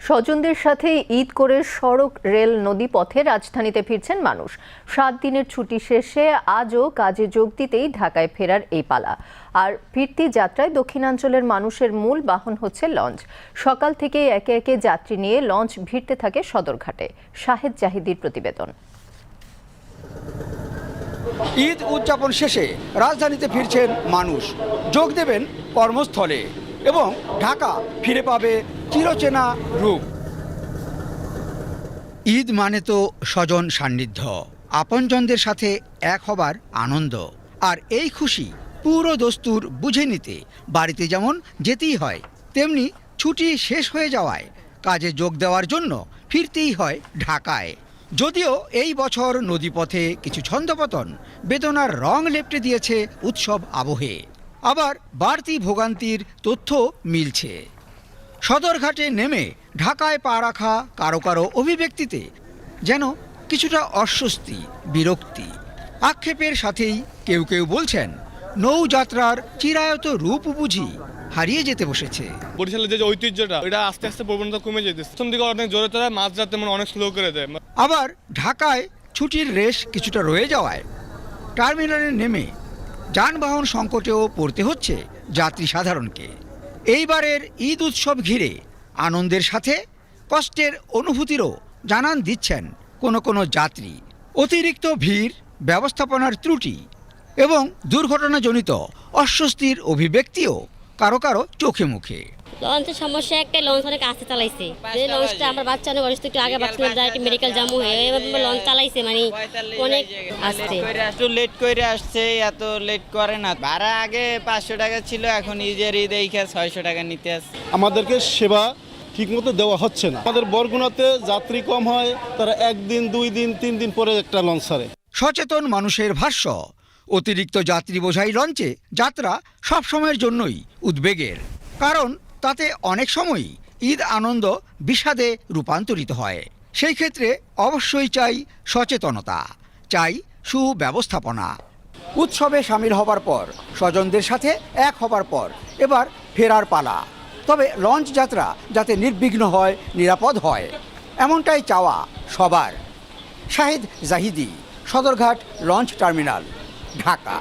স্বজনদের সাথে ঈদ করে সড়ক, রেল, নদী পথে রাজধানীতে ফিরছেন মানুষ। 7 দিনের ছুটি শেষে আজও কাজে যোগ দিতেই ঢাকায় ফেরার এই পালা। আর ফিরতি যাত্রায় দক্ষিণাঞ্চলের মানুষের মূল বাহন হচ্ছে লঞ্চ। সকাল থেকে একে একে যাত্রী নিয়ে লঞ্চ ভিড়তে থাকে সদরঘাটে। শাহেদ জাহিদির প্রতিবেদন। ঈদ উদযাপন শেষে রাজধানীতে ফিরছেন মানুষ, যোগ দেবেন কর্মস্থলে এবং ঢাকা ফিরে পাবে চিরচেনা রূপ। ঈদ মানে তো স্বজন সান্নিধ্য, আপনজনদের সাথে এক হবার আনন্দ। আর এই খুশি পুরো দস্তুর বুঝে নিতে বাড়িতে যেমন যেতেই হয়, তেমনি ছুটি শেষ হয়ে যাওয়ায় কাজে যোগ দেওয়ার জন্য ফিরতেই হয় ঢাকায়। যদিও এই বছর নদীপথে কিছু ছন্দপতন বেদনার রং লেপটে দিয়েছে উৎসব আবহে, আবার বাড়তি ভোগান্তির তথ্য মিলছে। সদরঘাটে নেমে ঢাকায় পা রাখা কারো কারো অভিব্যক্তিতে যেন কিছুটা অস্বস্তি, বিরক্তি। আক্ষেপের সাথেই কেউ কেউ বলছেন, নৌযাত্রার চিরায়ত রূপ বুঝি হারিয়ে যেতে বসেছে। বরিশালের যে ঐতিহ্যটা, এটা আস্তে আস্তে প্রবণতা কমে যেতেছে। প্রথম দিকে অনেক জোরে চড়ায়, মাঝরাতে অনেক স্লো করে দেয়। আবার ঢাকায় ছুটির রেশ কিছুটা রয়ে যাওয়ায় টার্মিনালে নেমে যানবাহন সংকটেও পড়তে হচ্ছে যাত্রী সাধারণকে। এইবারের ঈদ উৎসব ঘিরে আনন্দের সাথে কষ্টের অনুভূতিরও জানান দিচ্ছেন কোনো যাত্রী। অতিরিক্ত ভিড়, ব্যবস্থাপনার ত্রুটি এবং দুর্ঘটনাজনিত অস্বস্তির অভিব্যক্তিও কারো কারো চোখে মুখে। লঞ্চের সমস্যা একটা, লঞ্চ অনেক আস্তে চালাইছে। যে লঞ্চটা আমার বাচ্চা অনেক বয়স একটু আগে বাচ্চা যায়, মেডিকেল জামু হয়ে লঞ্চ চালাইছে, মানে অনেক আস্তে। একটু লেট করে আসছে, এত লেট করে না। ভাড়া আগে 500 টাকা ছিল, এখন ঈদের ঈদ এই 600 টাকা নিতে আসছে। আমাদেরকে সেবা ঠিকমতো দেওয়া হচ্ছে না। আমাদের বরগুনাতে যাত্রী কম হয়, তারা 1 দিন 2 দিন 3 দিন পরে একটা লঞ্চ ছাড়ে। সচেতন মানুষের ভাষ্য, অতিরিক্ত যাত্রী বোঝাই লঞ্চে যাত্রা সবসময়ের জন্যই উদ্বেগের, কারণ তাতে অনেক সময়ই ঈদ আনন্দ বিষাদে রূপান্তরিত হয়। সেই ক্ষেত্রে অবশ্যই চাই সচেতনতা, চাই সুব্যবস্থাপনা। উৎসবে সামিল হবার পর, স্বজনদের সাথে এক হবার পর এবার ফেরার পালা। তবে লঞ্চ যাত্রা যাতে নির্বিঘ্ন হয়, নিরাপদ হয়, এমনটাই চাওয়া সবার। Shahed Zahidi, Sadarghat launch terminal, Dhaka.